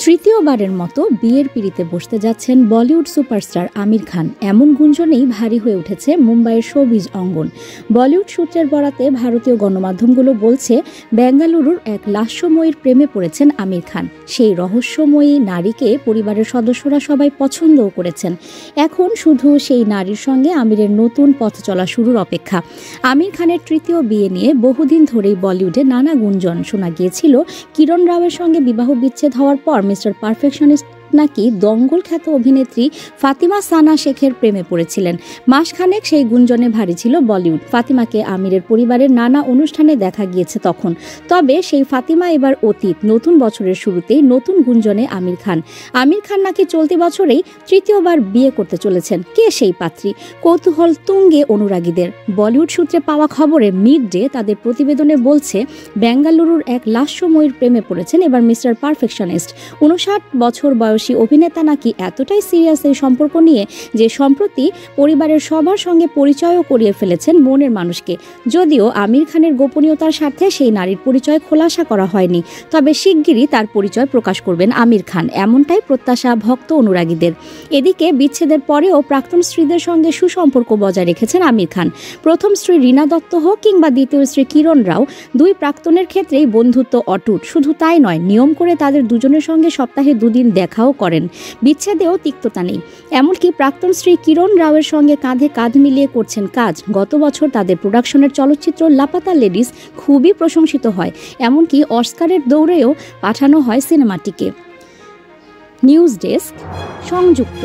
তৃতীয়বারের মতো বিয়ের পিঁড়িতে বসতে যাচ্ছেন বলিউড সুপারস্টার আমির খান। এমন গুঞ্জনেই ভারী হয়ে উঠেছে মুম্বাইয়ের শোবিজ অঙ্গন। বলিউড সূত্রের বরাতে ভারতীয় গণমাধ্যমগুলো বলছে, বেঙ্গালুরুর এক লাস্যময়ীর প্রেমে পড়েছেন আমির খান। সেই রহস্যময়ী নারীকে পরিবারের সদস্যরা সবাই পছন্দও করেছেন। এখন শুধু সেই নারীর সঙ্গে আমিরের নতুন পথ চলা শুরুর অপেক্ষা। আমির খানের তৃতীয় বিয়ে নিয়ে বহুদিন ধরেই বলিউডে নানা গুঞ্জন শোনা গিয়েছিল। কিরণ রাওয়ের সঙ্গে বিবাহ বিচ্ছেদ হওয়ার পর মিস্টার পারফেকশনিস্ট নাকি দঙ্গল খ্যাত অভিনেত্রী ফাতিমা সানা শেখের প্রেমে পড়েছিলেন। মাসখানেক সেই গুঞ্জনে ভারী ছিল বলিউড। ফাতিমাকে আমিরের পরিবারের নানা অনুষ্ঠানে দেখা গিয়েছে তখন। তবে সেই ফাতিমা এবার অতীত। নতুন বছরের শুরুতেই নতুন গুঞ্জনে আমির খান নাকি চলতি বছরেই তৃতীয়বার বিয়ে করতে চলেছেন। কে সেই পাত্রী? কৌতূহল তুঙ্গে অনুরাগীদের। বলিউড সূত্রে পাওয়া খবরে মিড ডে তাদের প্রতিবেদনে বলছে, বেঙ্গালুরুর এক লাস্যময়ীর প্রেমে পড়েছেন এবার মিস্টার পারফেকশনিস্ট। 59 বছর বয়সী অভিনেতা নাকি এতটাই সিরিয়াস এই সম্পর্ক নিয়ে যে সম্প্রতি পরিবারের সবার সঙ্গে পরিচয়ও করিয়ে ফেলেছেন মনের মানুষকে। যদিও আমির খানের গোপনীয়তার স্বার্থে সেই নারীর পরিচয় খোলাসা করা হয়নি, তবে শিগগিরই তার পরিচয় প্রকাশ করবেন আমির খান, এমনটাই প্রত্যাশা ভক্ত অনুরাগীদের। এদিকে বিচ্ছেদের পরেও প্রাক্তন স্ত্রীদের সঙ্গে সুসম্পর্ক বজায় রেখেছেন আমির খান। প্রথম স্ত্রী রীনা দত্ত হোক কিংবা দ্বিতীয় স্ত্রী কিরণ রাও, দুই প্রাক্তনের ক্ষেত্রেই বন্ধুত্ব অটুট। শুধু তাই নয়, নিয়ম করে তাদের দুজনের সঙ্গে সপ্তাহে 2 দিন দেখাও করেন। বিচ্ছেদেও তিক্ততা নেই। এমনকি প্রাক্তন স্ত্রী কিরণ রাওয়ের সঙ্গে কাঁধে কাঁধ মিলিয়ে করছেন কাজ। গত বছর তাদের প্রোডাকশনের চলচ্চিত্র লাপাতা লেডিস খুবই প্রশংসিত হয়। এমনকি অস্কারের দৌড়েও পাঠানো হয় সিনেমাটিকে। নিউজ ডেস্ক, সংযুক্ত।